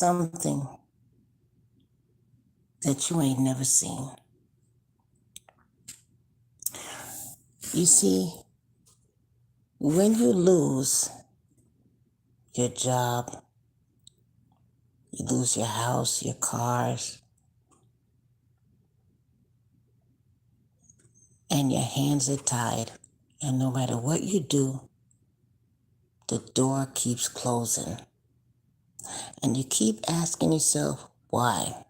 something that you ain't never seen. You see, when you lose your job, you lose your house, your cars, and your hands are tied, and no matter what you do, the door keeps closing. And you keep asking yourself, why?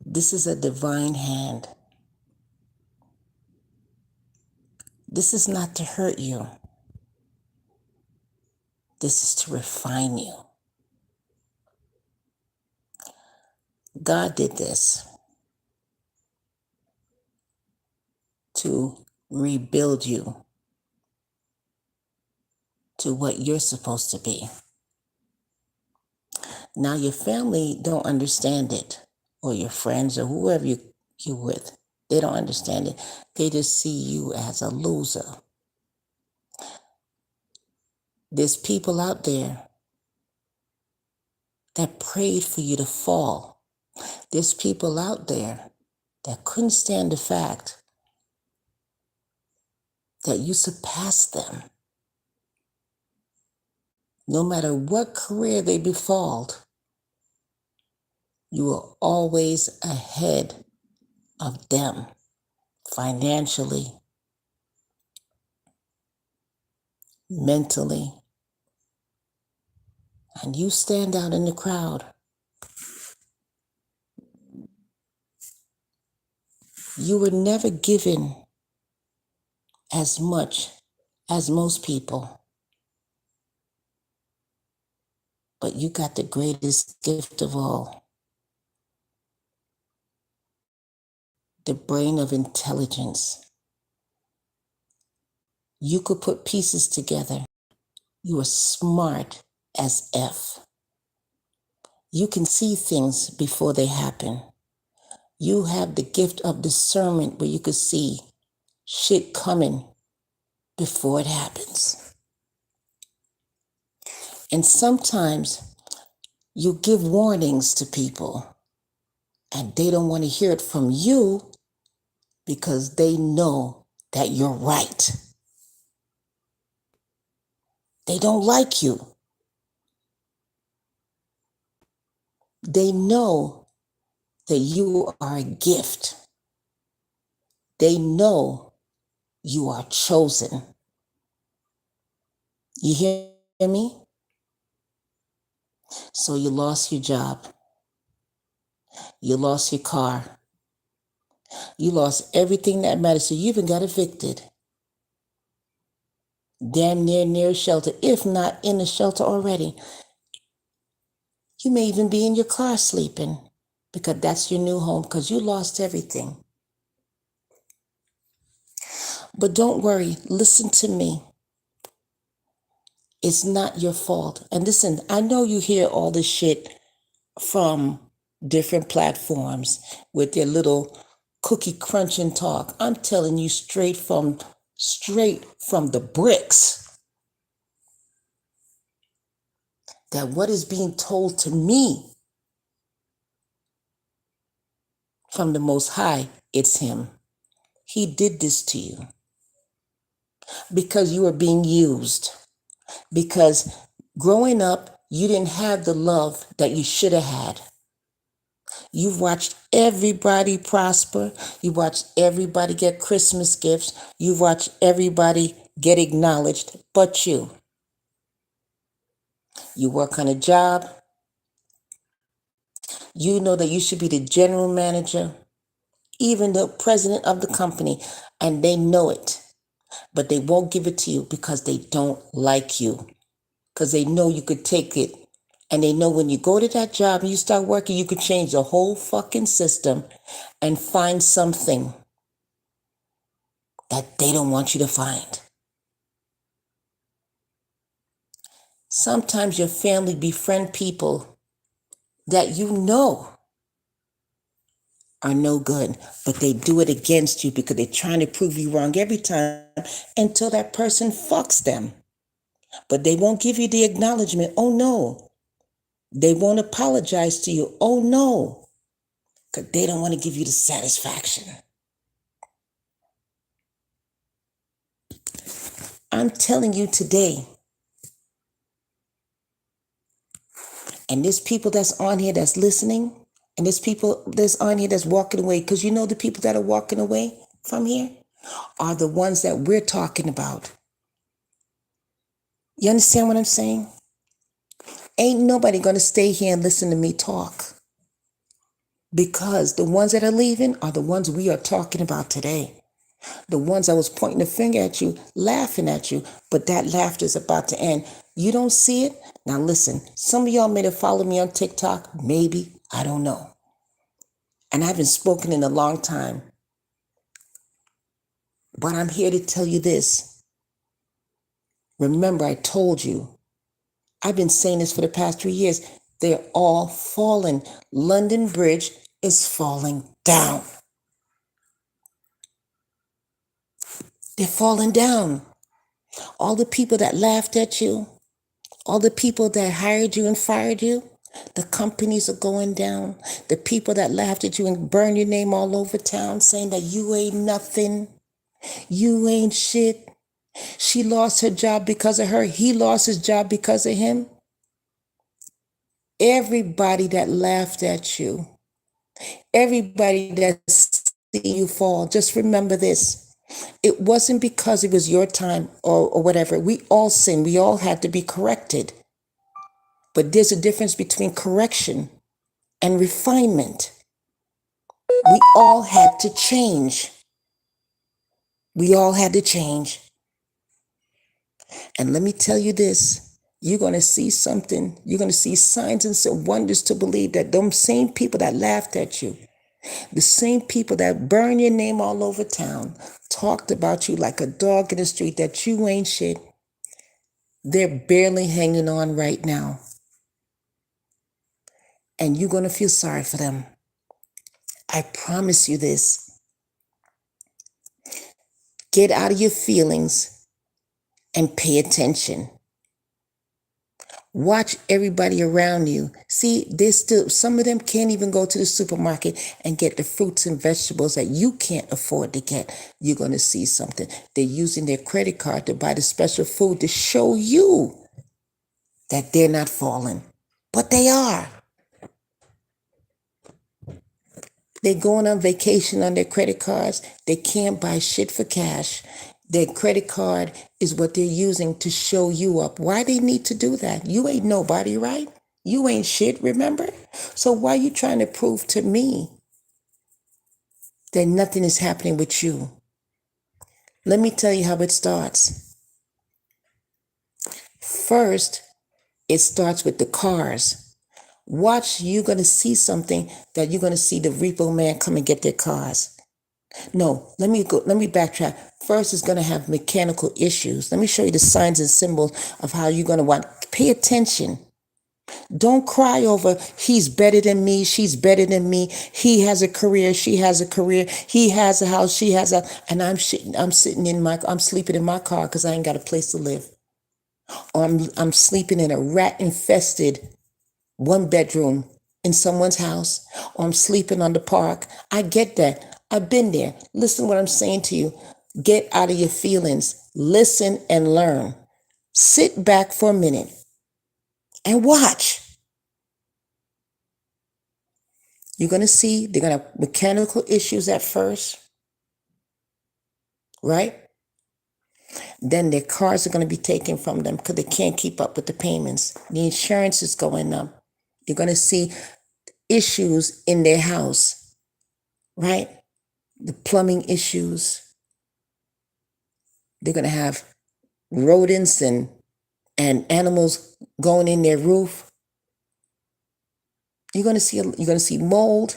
This is a divine hand. This is not to hurt you. This is to refine you. God did this to rebuild you to what you're supposed to be. Now your family don't understand it, or your friends or whoever you're with, they don't understand it. They just see you as a loser. There's people out there that prayed for you to fall. There's people out there that couldn't stand the fact that you surpassed them. No matter what career they befalled, you were always ahead of them financially, mentally, and you stand out in the crowd. You were never given as much as most people, but you got the greatest gift of all, the brain of intelligence. You could put pieces together. You are smart as F. You can see things before they happen. You have the gift of discernment where you could see shit coming before it happens. And sometimes you give warnings to people and they don't want to hear it from you because they know that you're right. They don't like you. They know that you are a gift. They know you are chosen. You hear me? So you lost your job. You lost your car. You lost everything that mattered. So you even got evicted. Damn near shelter, if not in the shelter already. You may even be in your car sleeping because that's your new home because you lost everything. But don't worry, listen to me. It's not your fault. And listen, I know you hear all this shit from different platforms with their little cookie crunching talk. I'm telling you straight from the bricks that what is being told to me from the Most High, it's Him. He did this to you because you were being used. Because growing up, you didn't have the love that you should have had. You've watched everybody prosper. You watched everybody get Christmas gifts. You've watched everybody get acknowledged, but you. You work on a job. You know that you should be the general manager, even the president of the company, and they know it. But they won't give it to you because they don't like you, because they know you could take it. And they know when you go to that job and you start working, you could change the whole fucking system and find something that they don't want you to find. Sometimes your family befriend people that you know are no good, but they do it against you because they're trying to prove you wrong every time until that person fucks them. But they won't give you the acknowledgement. Oh no. They won't apologize to you. Oh no. Because they don't want to give you the satisfaction. I'm telling you today, and there's people that's on here that's listening, and there's people that's on here that's walking away, because you know the people that are walking away from here are the ones that we're talking about. You understand what I'm saying? Ain't nobody going to stay here and listen to me talk, because the ones that are leaving are the ones we are talking about today. The ones I was pointing the finger at you, laughing at you, but that laughter is about to end. You don't see it? Now listen, some of y'all may have followed me on TikTok, maybe, I don't know. And I haven't spoken in a long time. But I'm here to tell you this. Remember, I told you, I've been saying this for the past 3 years. They're all falling. London Bridge is falling down. They're falling down. All the people that laughed at you, all the people that hired you and fired you, the companies are going down. The people that laughed at you and burned your name all over town saying that you ain't nothing, you ain't shit. She lost her job because of her. He lost his job because of him. Everybody that laughed at you, everybody that's seen you fall, just remember this. It wasn't because it was your time or whatever. We all sin. We all had to be corrected. But there's a difference between correction and refinement. We all had to change. We all had to change. And let me tell you this. You're going to see something. You're going to see signs and some wonders to believe that them same people that laughed at you, the same people that burned your name all over town, talked about you like a dog in the street, that you ain't shit, they're barely hanging on right now. And you're going to feel sorry for them. I promise you this. Get out of your feelings and pay attention. Watch everybody around you. See, there's still, some of them can't even go to the supermarket and get the fruits and vegetables that you can't afford to get. You're going to see something. They're using their credit card to buy the special food to show you that they're not falling. But they are. They're going on vacation on their credit cards. They can't buy shit for cash. Their credit card is what they're using to show you up. Why they need to do that? You ain't nobody, right? You ain't shit, remember? So why are you trying to prove to me that nothing is happening with you? Let me tell you how it starts. First, it starts with the cars. Watch, you're going to see something that you're going to see the repo man come and get their cars. No, let me backtrack. First, it's going to have mechanical issues. Let me show you the signs and symbols of how you're going to want. Pay attention. Don't cry over, he's better than me, she's better than me, he has a career, she has a career, he has a house, she has a, and I'm sleeping in my car because I ain't got a place to live. Or I'm sleeping in a rat-infested 1-bedroom in someone's house, or I'm sleeping on the park. I get that. I've been there. Listen to what I'm saying to you. Get out of your feelings. Listen and learn. Sit back for a minute and watch. You're going to see they're going to have mechanical issues at first, right? Then their cars are going to be taken from them because they can't keep up with the payments. The insurance is going up. You're going to see issues in their house, right? The plumbing issues. They're going to have rodents and animals going in their roof. You're going to see mold.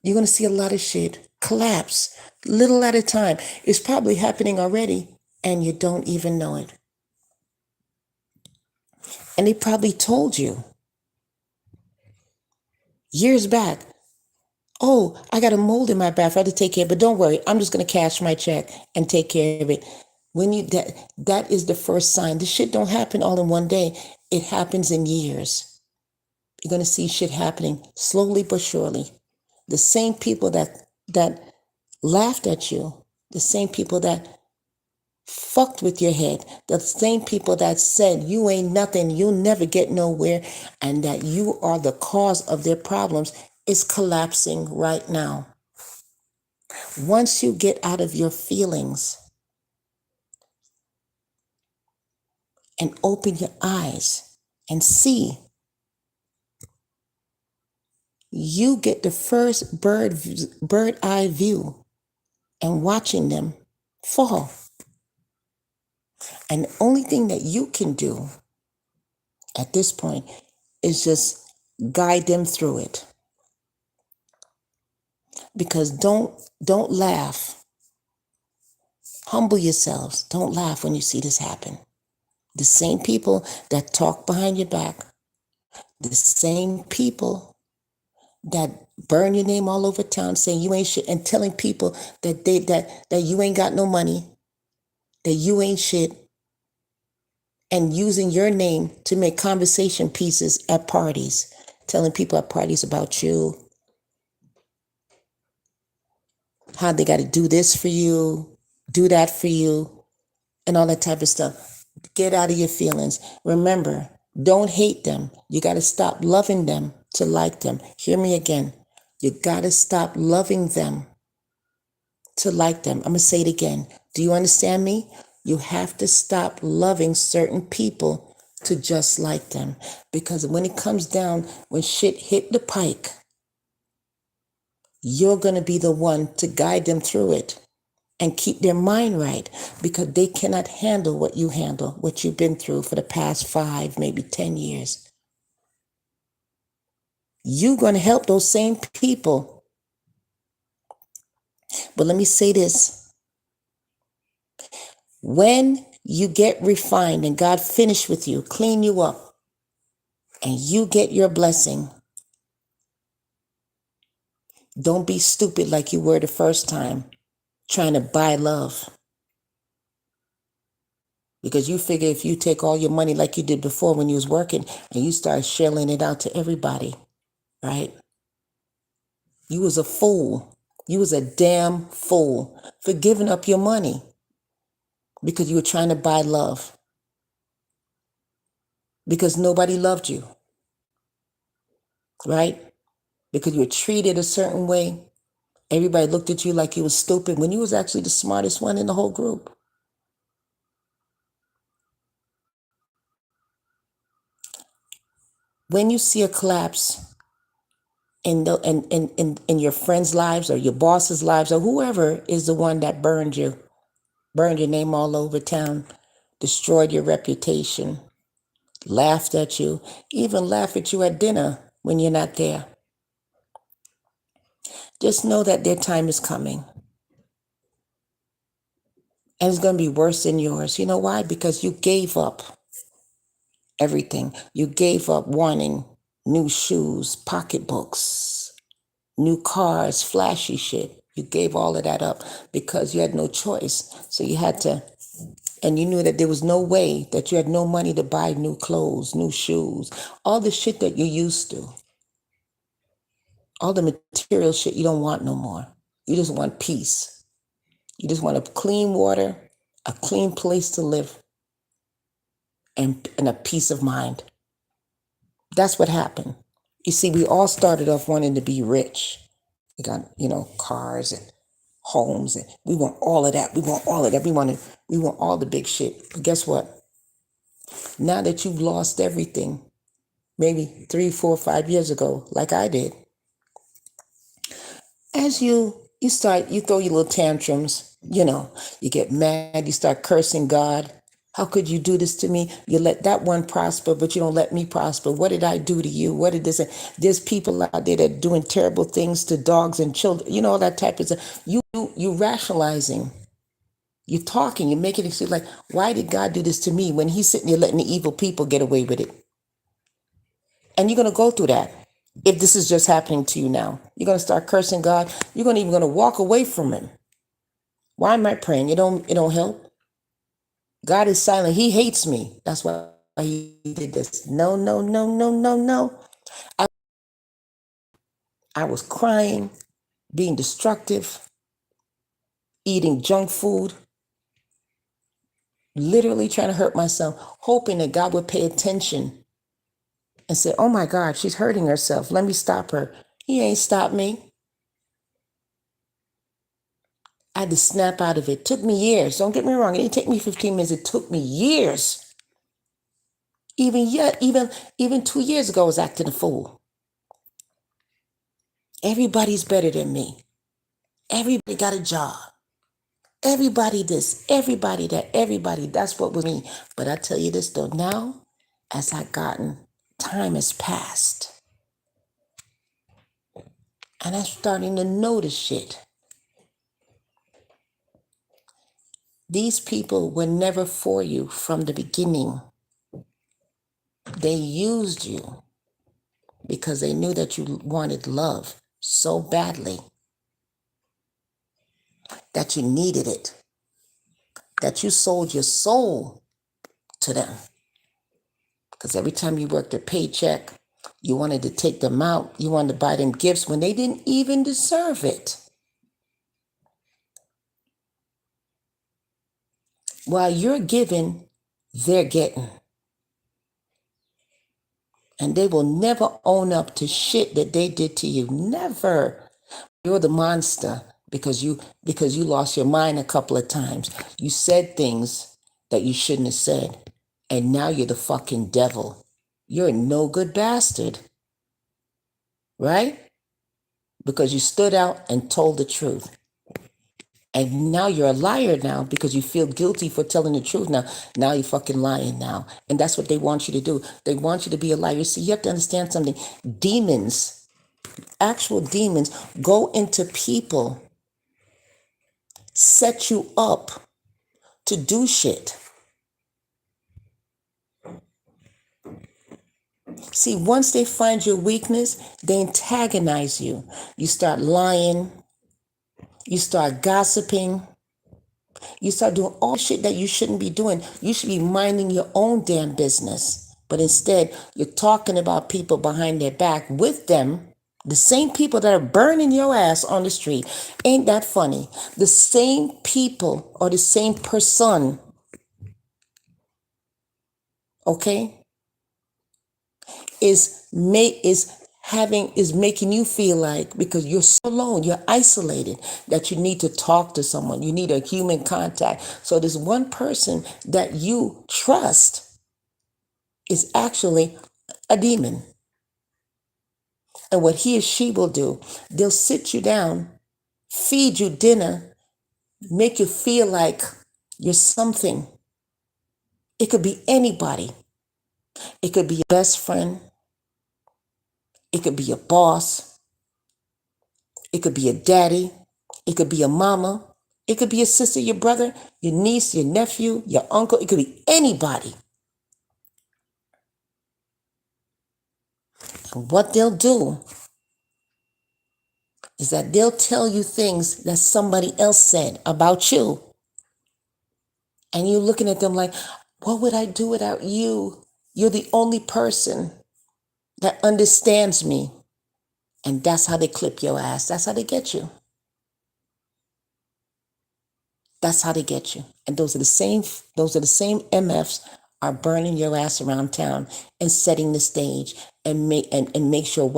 You're going to see a lot of shit collapse, little at a time. It's probably happening already, and you don't even know it. And they probably told you years back, oh, I got a mold in my bathroom, I have to take care of it, but don't worry, I'm just going to cash my check and take care of it. When you that is the first sign. This shit don't happen all in one day. It happens in years. You're gonna see shit happening slowly but surely. The same people that laughed at you, the same people that fucked with your head, the same people that said you ain't nothing, you'll never get nowhere, and that you are the cause of their problems, is collapsing right now. Once you get out of your feelings and open your eyes and see, you get the first bird eye view and watching them fall. And the only thing that you can do at this point is just guide them through it. Because don't laugh. Humble yourselves. Don't laugh when you see this happen. The same people that talk behind your back, the same people that burn your name all over town saying you ain't shit, and telling people that that you ain't got no money, that you ain't shit, and using your name to make conversation pieces at parties, telling people at parties about you, how they got to do this for you, do that for you, and all that type of stuff. Get out of your feelings. Remember, don't hate them. You got to stop loving them to like them. Hear me again. You got to stop loving them to like them. I'm going to say it again. Do you understand me? You have to stop loving certain people to just like them. Because when it comes down, when shit hit the pike, you're going to be the one to guide them through it and keep their mind right, because they cannot handle what you handle, what you've been through for the past 5, maybe 10 years. You're going to help those same people. But let me say this. When you get refined and God finished with you, clean you up, and you get your blessing, don't be stupid like you were the first time, trying to buy love. Because you figure if you take all your money like you did before when you was working and you start shelling it out to everybody, right? You was a fool. You was a damn fool for giving up your money because you were trying to buy love. Because nobody loved you, right? Because you were treated a certain way. Everybody looked at you like you was stupid when you was actually the smartest one in the whole group. When you see a collapse in your friends' lives or your boss's lives or whoever is the one that burned your name all over town, destroyed your reputation, laughed at you, even laugh at you at dinner when you're not there, just know that their time is coming. And it's going to be worse than yours. You know why? Because you gave up everything. You gave up wanting new shoes, pocketbooks, new cars, flashy shit. You gave all of that up because you had no choice. So you had to, and you knew that there was no way, that you had no money to buy new clothes, new shoes, all the shit that you used to. All the material shit you don't want no more. You just want peace. You just want a clean water, a clean place to live, and a peace of mind. That's what happened. You see, we all started off wanting to be rich. We got, cars and homes, and we want all of that. We want all of that. We want all the big shit. But guess what? Now that you've lost everything, maybe 3, 4, 5 years ago, like I did, as you throw your little tantrums, you get mad, you start cursing God. How could you do this to me? You let that one prosper, but you don't let me prosper. What did I do to you? What did this? There's people out there that are doing terrible things to dogs and children, all that type of stuff. You rationalizing, you're talking, you're making it seem like, why did God do this to me when he's sitting there letting the evil people get away with it? And you're going to go through that. If this is just happening to you now, you're going to start cursing God. You're going to walk away from him. Why am I praying? It don't help. God is silent. He hates me. That's why he did this. No, no, no, no, no, no. I was crying, being destructive, eating junk food, literally trying to hurt myself, hoping that God would pay attention and say, oh my God, she's hurting herself. Let me stop her. He ain't stopped me. I had to snap out of it. It took me years. Don't get me wrong. It didn't take me 15 minutes. It took me years. Even 2 years ago, I was acting a fool. Everybody's better than me. Everybody got a job. Everybody this, everybody that, everybody. That's what was me. But I tell you this though, now, as time has passed, and I'm starting to notice shit. These people were never for you from the beginning. They used you because they knew that you wanted love so badly, that you needed it, that you sold your soul to them. Because every time you worked a paycheck, you wanted to take them out. You wanted to buy them gifts when they didn't even deserve it. While you're giving, they're getting. And they will never own up to shit that they did to you. Never. You're the monster because you lost your mind a couple of times. You said things that you shouldn't have said. And now you're the fucking devil. You're a no good bastard. Right? Because you stood out and told the truth. And now you're a liar now because you feel guilty for telling the truth now. Now you're fucking lying now. And that's what they want you to do. They want you to be a liar. See, you have to understand something. Demons, actual demons, go into people, set you up to do shit. See, once they find your weakness, they antagonize you. You start lying. You start gossiping. You start doing all shit that you shouldn't be doing. You should be minding your own damn business. But instead, you're talking about people behind their back with them. The same people that are burning your ass on the street. Ain't that funny? The same people or the same person, okay, is making you feel like, because you're so alone, you're isolated, that you need to talk to someone. You need a human contact. So this one person that you trust is actually a demon. And what he or she will do, they'll sit you down, feed you dinner, make you feel like you're something. It could be anybody. It could be your best friend. It could be your boss. It could be a daddy. It could be a mama. It could be your sister, your brother, your niece, your nephew, your uncle. It could be anybody. And what they'll do is that they'll tell you things that somebody else said about you. And you're looking at them like, what would I do without you? You're the only person that understands me. And that's how they clip your ass. That's how they get you. That's how they get you. And those are the same MFs are burning your ass around town and setting the stage and make sure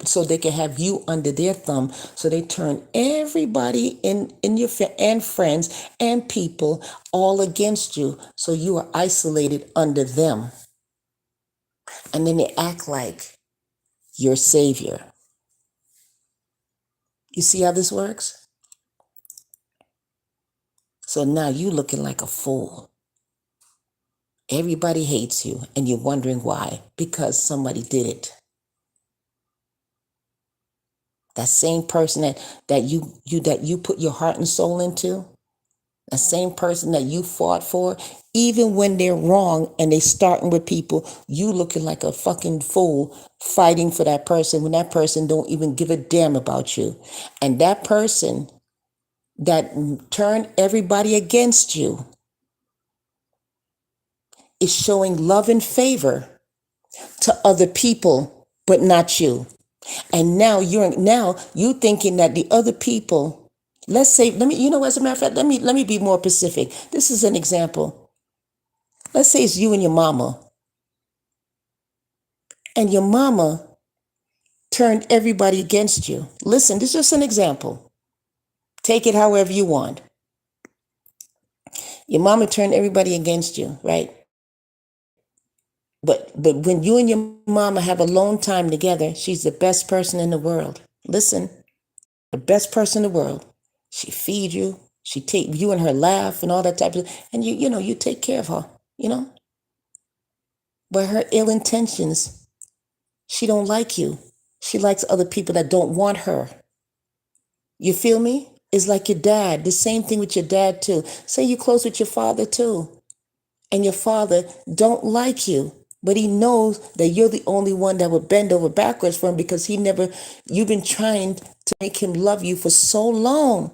so they can have you under their thumb. So they turn everybody in your and friends and people all against you. So you are isolated under them. And then they act like your savior. You see how this works? So now you looking like a fool. Everybody hates you and you're wondering why. Because somebody did it. That same person that you put your heart and soul into, that same person that you fought for, even when they're wrong and they starting with people, you looking like a fucking fool fighting for that person when that person don't even give a damn about you. And that person that turned everybody against you is showing love and favor to other people, but not you. And now you thinking that the other people, let's say, as a matter of fact, let me be more specific. This is an example. Let's say it's you and your mama, and your mama turned everybody against you. Listen, this is just an example. Take it however you want. Your mama turned everybody against you, right? But when you and your mama have alone time together, she's the best person in the world. Listen, the best person in the world. She feed you. She take you and her laugh and all that type of, and you take care of her, But her ill intentions, she don't like you. She likes other people that don't want her. You feel me? It's like your dad. The same thing with your dad too. Say you're close with your father too, and your father don't like you, but he knows that you're the only one that would bend over backwards for him because you've been trying to make him love you for so long.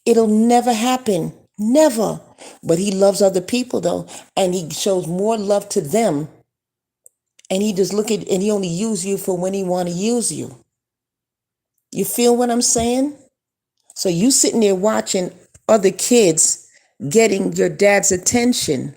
It'll never happen. Never. But he loves other people though, and he shows more love to them. And he just and he only use you for when he want to use you. You feel what I'm saying? So you sitting there watching other kids getting your dad's attention,